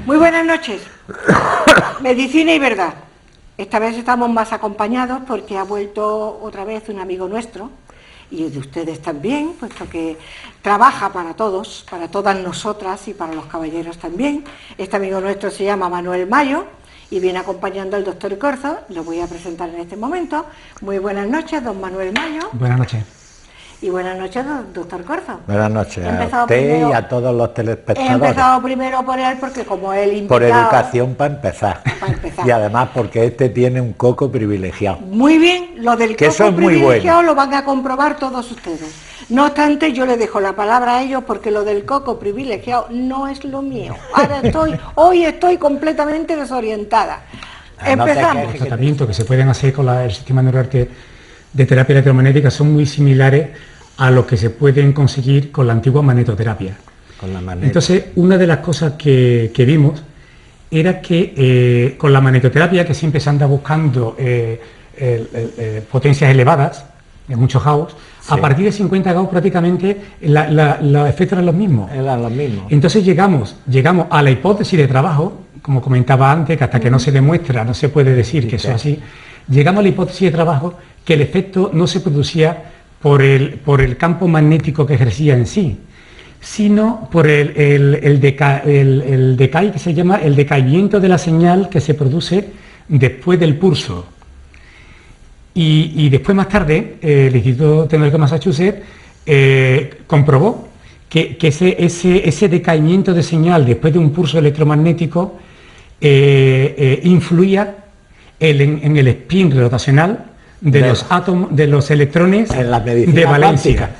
Muy buenas noches. Medicina y verdad. Esta vez estamos más acompañados porque ha vuelto otra vez un amigo nuestro, y de ustedes también, puesto que trabaja para todos, para todas nosotras y para los caballeros también. Este amigo nuestro se llama Manuel Mayo y viene acompañando al doctor Corzo. Lo voy a presentar en este momento. Muy buenas noches, don Manuel Mayo. Buenas noches. Y buenas noches, doctor Corzo. Buenas noches a usted y a todos los telespectadores. He empezado primero por él porque como él invitado... Por educación para empezar. Y además porque este tiene un coco privilegiado. Muy bien, lo del coco privilegiado lo van a comprobar todos ustedes. No obstante, yo le dejo la palabra a ellos porque lo del coco privilegiado no es lo mío. Hoy estoy completamente desorientada. Empezamos. Los tratamientos que se pueden hacer con el sistema neural de terapia electromagnética son muy similares a los que se pueden conseguir con la antigua magnetoterapia. Entonces, una de las cosas que vimos era que con la magnetoterapia, que siempre se anda buscando potencias elevadas, en muchos Gauss, sí, a partir de 50 Gauss prácticamente los efectos eran los mismos. Entonces llegamos a la hipótesis de trabajo, como comentaba antes, que hasta que no se demuestra no se puede decir que eso es así. Llegamos a la hipótesis de trabajo que el efecto no se producía por el campo magnético que ejercía en sí, sino por el decay que se llama el decaimiento de la señal que se produce después del pulso. Y después, más tarde, el Instituto Tecnológico de Massachusetts comprobó que ese decaimiento de señal después de un pulso electromagnético influía en el spin rotacional de los átomos, de los electrones de valencia,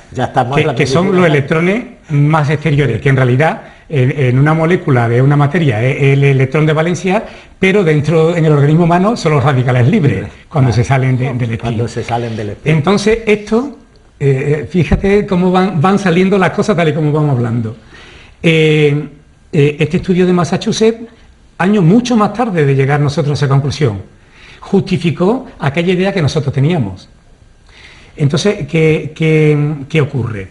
que son los electrones más exteriores, que en realidad en una molécula de una materia es el electrón de valencia, pero dentro en el organismo humano son los radicales libres cuando se salen del spin. Entonces esto, fíjate cómo van saliendo las cosas tal y como vamos hablando. Este estudio de Massachusetts, años mucho más tarde de llegar nosotros a esa conclusión, justificó aquella idea que nosotros teníamos. Entonces, ¿qué ocurre?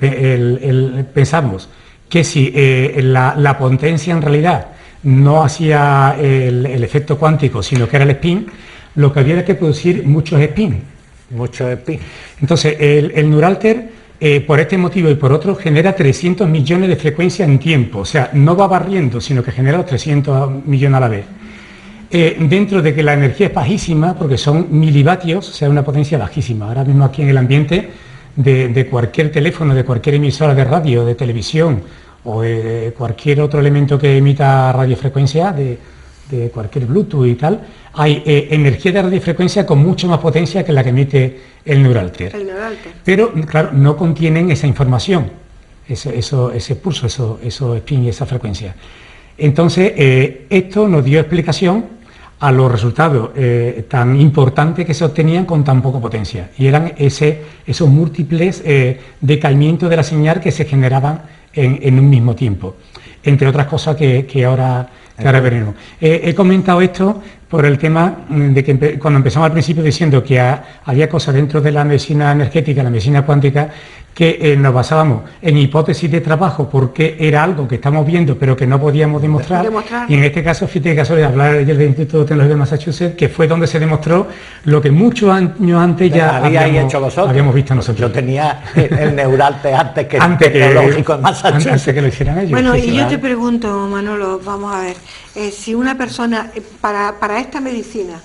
Pensamos que si la potencia en realidad no hacía el efecto cuántico, sino que era el spin, lo que había era que producir muchos spin. Entonces, el Neuralter, por este motivo y por otro, genera 300 millones de frecuencias en tiempo. O sea, no va barriendo, sino que genera los 300 millones a la vez. Dentro de que la energía es bajísima, porque son milivatios, o sea, una potencia bajísima. Ahora mismo aquí en el ambiente de cualquier teléfono, de cualquier emisora de radio, de televisión o de cualquier otro elemento que emita radiofrecuencia, de cualquier Bluetooth y tal, hay energía de radiofrecuencia con mucho más potencia que la que emite el Neuralter. Pero, claro, no contienen esa información, ese pulso, esos spin y esa frecuencia. Entonces, esto nos dio explicación a los resultados tan importantes que se obtenían con tan poca potencia. Y eran esos múltiples decaimientos de la señal que se generaban en un mismo tiempo. Entre otras cosas que ahora veremos. He comentado esto por el tema de que cuando empezamos al principio diciendo que había cosas dentro de la medicina energética, la medicina cuántica, que nos basábamos en hipótesis de trabajo porque era algo que estamos viendo pero que no podíamos demostrar. Y en este caso, fíjate, caso de hablar del Instituto Tecnológico de Massachusetts, que fue donde se demostró lo que muchos años antes ya habíamos visto nosotros. Yo tenía el Neuralter antes que el Tecnológico de Massachusetts. Antes que lo hicieran ellos. Bueno, y yo te pregunto, Manolo, vamos a ver, si una persona, para esta medicina,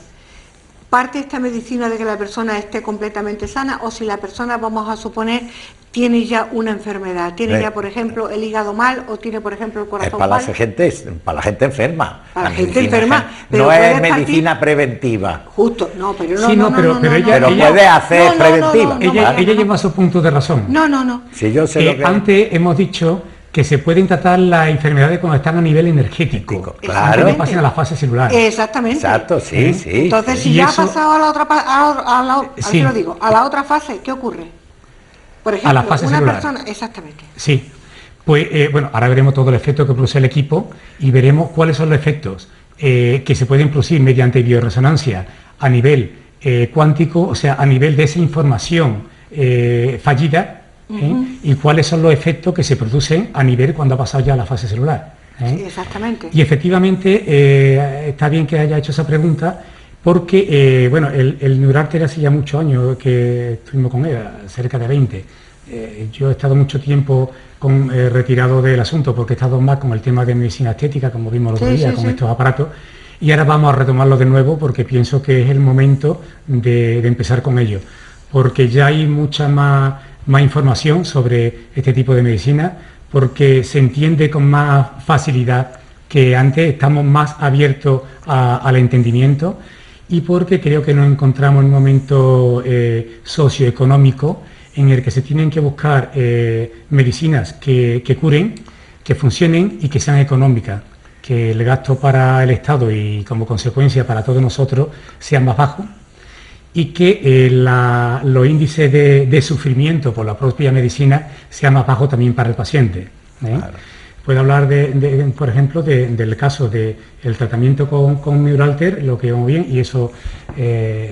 parte esta medicina de que la persona esté completamente sana, o si la persona, vamos a suponer, tiene ya una enfermedad, tiene ya, por ejemplo, el hígado mal, o tiene, por ejemplo, el corazón mal. Para la gente enferma. Para la gente enferma. Pero no es medicina preventiva. Justo, no, pero no. Sí, pero ella puede hacer preventiva. Ella lleva su punto de razón. No. Si yo sé lo que antes hemos dicho que se pueden tratar las enfermedades cuando están a nivel energético, claro, que pasen a la fase celular. Exactamente. Exacto, sí. Entonces, si ya ha pasado a la otra a la otra fase, ¿qué ocurre? Por ejemplo, a la fase celular. Persona, exactamente. Sí. Pues bueno, ahora veremos todo el efecto que produce el equipo y veremos cuáles son los efectos que se pueden producir mediante bioresonancia a nivel cuántico, o sea, a nivel de esa información fallida. Y cuáles son los efectos que se producen a nivel cuando ha pasado ya la fase celular. Sí, exactamente. Y efectivamente está bien que haya hecho esa pregunta porque, bueno, el Neuralter hace ya muchos años que estuvimos con él, cerca de 20. Yo he estado mucho tiempo retirado del asunto porque he estado más con el tema de medicina estética, como vimos el otro día, con estos aparatos. Y ahora vamos a retomarlo de nuevo porque pienso que es el momento de empezar con ello. Porque ya hay mucha más información sobre este tipo de medicina, porque se entiende con más facilidad que antes, estamos más abiertos al entendimiento, y porque creo que nos encontramos en un momento socioeconómico en el que se tienen que buscar medicinas que curen, que funcionen y que sean económicas, que el gasto para el Estado y como consecuencia para todos nosotros sea más bajo, y que los índices de sufrimiento por la propia medicina sean más bajos también para el paciente. Claro. Puedo hablar, por ejemplo, del caso del tratamiento con Neuralter, lo que vemos bien, y eso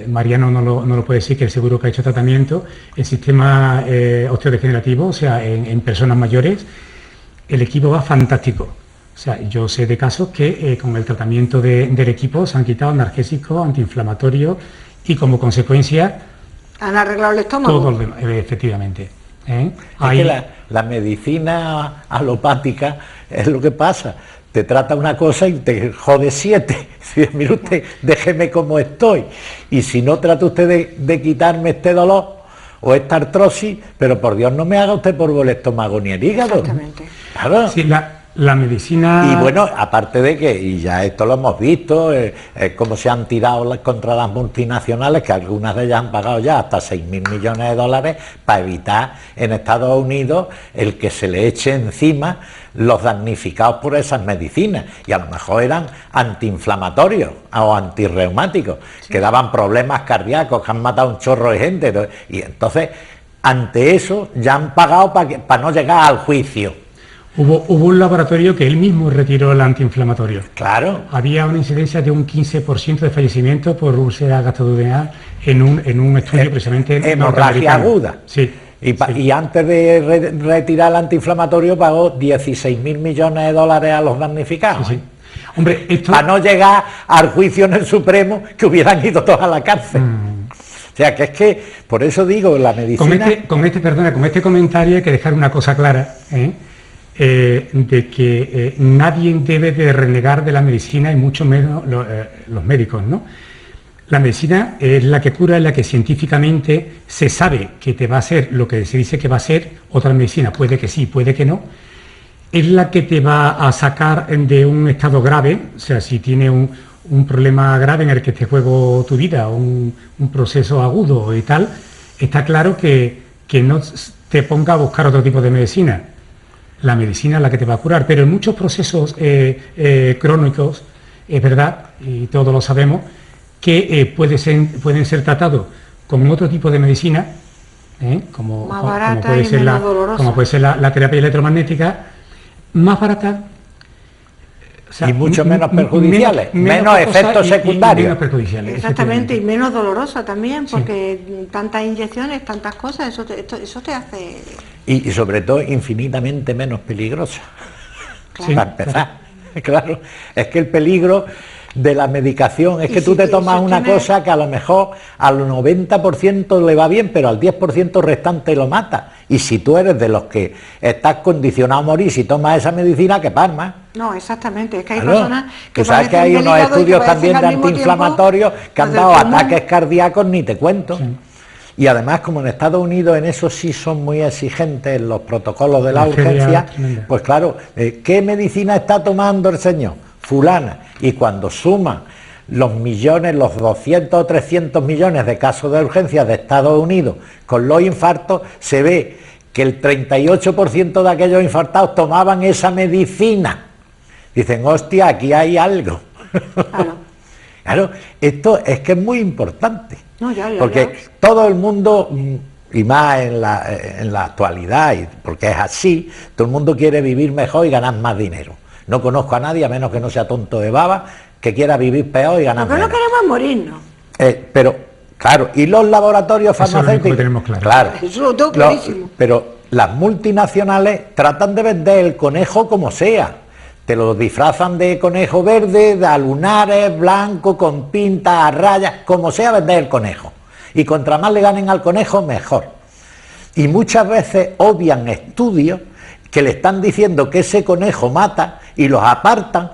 Mariano no lo puede decir, que él seguro que ha hecho tratamiento, el sistema osteodegenerativo, o sea, en personas mayores, el equipo va fantástico. O sea, yo sé de casos que con el tratamiento del equipo se han quitado analgésicos, antiinflamatorios, y como consecuencia han arreglado el estómago. Todo, efectivamente. Es que la medicina alopática es lo que pasa. Te trata una cosa y te jode 7. Mire usted, déjeme como estoy. Y si no trata usted de quitarme este dolor o esta artrosis, pero por Dios no me haga usted polvo el estómago ni el hígado. Exactamente. Claro. Sí, la medicina... Y bueno, aparte de que, y ya esto lo hemos visto, cómo se han tirado contra las multinacionales, que algunas de ellas han pagado ya hasta 6.000 millones de dólares para evitar en Estados Unidos el que se le eche encima los damnificados por esas medicinas, y a lo mejor eran antiinflamatorios o antirreumáticos, que daban problemas cardíacos, que han matado un chorro de gente, y entonces ante eso ya han pagado para no llegar al juicio. Hubo un laboratorio que él mismo retiró el antiinflamatorio. Claro. Había una incidencia de un 15% de fallecimiento por úlcera gastroduodenal en un estudio precisamente hemorragia aguda. Sí. Y antes de retirar el antiinflamatorio pagó 16.000 millones de dólares a los damnificados. Sí. Hombre, esto... Para no llegar al juicio en el Supremo, que hubieran ido todos a la cárcel. O sea, que es que, por eso digo, la medicina... Con este comentario hay que dejar una cosa clara, de que nadie debe de renegar de la medicina, y mucho menos los médicos, ¿no? La medicina es la que cura, es la que científicamente se sabe que te va a hacer lo que se dice que va a ser. Otra medicina puede que sí, puede que no. Es la que te va a sacar de un estado grave, o sea, si tiene un problema grave en el que te juego tu vida, un proceso agudo y tal, está claro que no te ponga a buscar otro tipo de medicina. La medicina es la que te va a curar, pero en muchos procesos crónicos, es verdad, y todos lo sabemos, que pueden ser tratados con otro tipo de medicina, como puede ser la terapia electromagnética, más barata, o sea, y mucho menos perjudiciales, menos efectos secundarios. Menos perjudiciales. Exactamente, y menos dolorosa también, porque tantas inyecciones, tantas cosas, eso te hace... Y sobre todo infinitamente menos peligrosa. Claro. Para empezar, claro, es que el peligro de la medicación es que tú te tomas una cosa que a lo mejor al 90% le va bien, pero al 10% restante lo mata. Y si tú eres de los que estás condicionado a morir si tomas esa medicina, que palmas. No, exactamente, es que hay personas que... Tú sabes que hay unos estudios también de antiinflamatorios que han dado ataques cardíacos, ni te cuento. Sí. Y además, como en Estados Unidos en eso sí son muy exigentes los protocolos de la urgencia, pues claro, ¿qué medicina está tomando el señor? Fulana. Y cuando suman los millones, los 200 o 300 millones de casos de urgencia de Estados Unidos con los infartos, se ve que el 38% de aquellos infartados tomaban esa medicina. Dicen, hostia, aquí hay algo. Claro, esto es que es muy importante. No, porque todo el mundo, y más en la actualidad, y porque es así, todo el mundo quiere vivir mejor y ganar más dinero. No conozco a nadie, a menos que no sea tonto de baba, que quiera vivir peor y ganar menos. Porque no queremos morirnos. Pero, claro, y los laboratorios farmacéuticos... Eso lo tenemos claro. Claro. Eso lo tengo clarísimo. Pero las multinacionales tratan de vender el conejo como sea. Te lo disfrazan de conejo verde, de lunares, blanco, con pintas, a rayas, como sea vender el conejo. Y contra más le ganen al conejo, mejor. Y muchas veces obvian estudios que le están diciendo que ese conejo mata y los apartan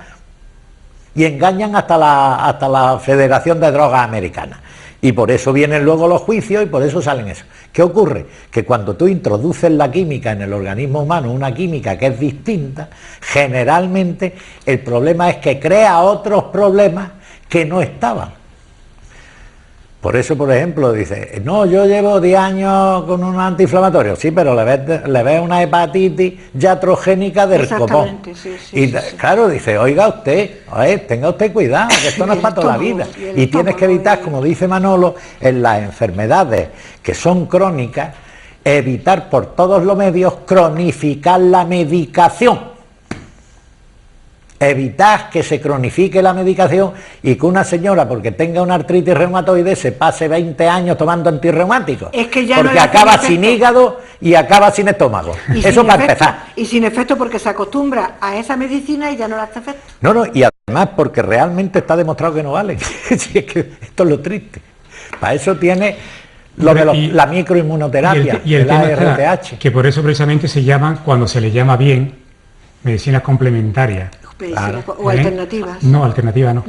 y engañan hasta la Federación de Drogas Americana. Y por eso vienen luego los juicios y por eso salen eso. ¿Qué ocurre? Que cuando tú introduces la química en el organismo humano, una química que es distinta, generalmente el problema es que crea otros problemas que no estaban. Por eso, por ejemplo, dice, no, yo llevo 10 años con un antiinflamatorio. Sí, pero le ves una hepatitis iatrogénica del copón. Sí, claro, dice, oiga usted, tenga usted cuidado, que esto no es para toda la vida. Y tienes que evitar, como dice Manolo, en las enfermedades que son crónicas, evitar por todos los medios cronificar la medicación. Evitar que se cronifique la medicación y que una señora, porque tenga una artritis reumatoide, se pase 20 años tomando antirreumáticos. Es que ya porque no acaba sin hígado y acaba sin estómago. Eso para empezar. Y sin efecto porque se acostumbra a esa medicina y ya no le hace efecto. No, y además porque realmente está demostrado que no vale. Si es que esto es lo triste. Para eso tiene la microinmunoterapia, y el tema ARTH. Que por eso precisamente se llaman, cuando se le llama bien, medicinas complementarias. Claro. O alternativas. No, alternativa no.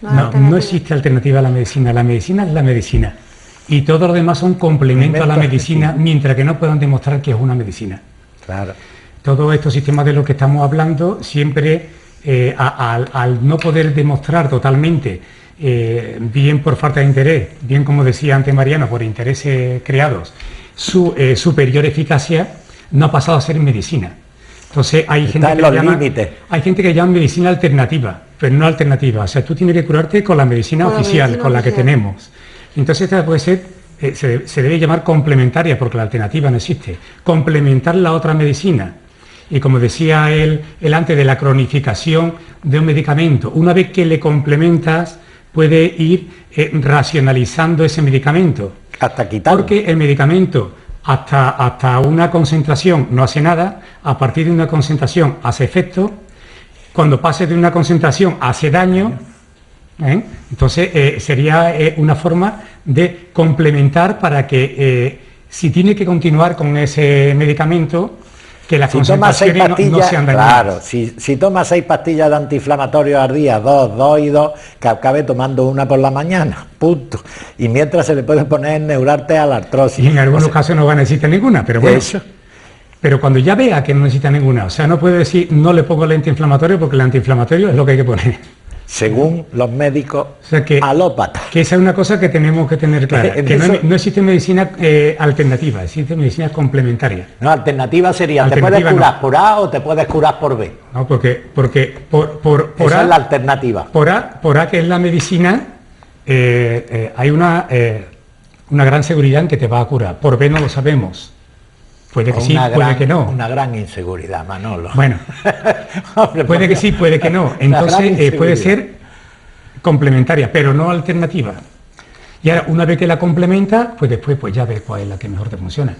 No existe alternativa a la medicina. La medicina es la medicina. Y todo lo demás son complementos a la medicina, mientras que no puedan demostrar que es una medicina. Claro. Todos estos sistemas de los que estamos hablando, siempre al no poder demostrar totalmente, bien por falta de interés, bien como decía antes Mariano, por intereses creados, su superior eficacia, no ha pasado a ser medicina. Entonces hay gente que llama medicina alternativa, pero no alternativa. O sea, tú tienes que curarte con la medicina oficial, con la que tenemos. Entonces esta puede ser, se debe llamar complementaria, porque la alternativa no existe. Complementar la otra medicina. Y como decía él antes de la cronificación de un medicamento, una vez que le complementas, puede ir racionalizando ese medicamento. Hasta quitarlo. Porque el medicamento, hasta una concentración no hace nada, a partir de una concentración hace efecto, cuando pase de una concentración hace daño, entonces sería una forma de complementar para que si tiene que continuar con ese medicamento, que las concentraciones no sean dañadas. Claro, si tomas 6 pastillas de antiinflamatorios al día, 2 y 2, que acabe tomando una por la mañana, punto. Y mientras se le puede poner neurarte a la artrosis. Y en algunos casos no va a necesitar ninguna, pero bueno. Eso. Pero cuando ya vea que no necesita ninguna, o sea, no puede decir no le pongo el antiinflamatorio porque el antiinflamatorio es lo que hay que poner. Según los médicos alópatas. Que esa es una cosa que tenemos que tener clara, que no existe medicina alternativa, existe medicina complementaria. No, alternativa sería, te puedes curar por A o te puedes curar por B. No, porque por esa A, es la alternativa. Por A, que es la medicina, hay una gran seguridad en que te va a curar. Por B no lo sabemos. Puede que sí, puede que no. Una gran inseguridad, Manolo. Bueno, puede que sí, puede que no. Entonces puede ser complementaria, pero no alternativa. Y ahora, una vez que la complementa, pues después ya ves cuál es la que mejor te funciona.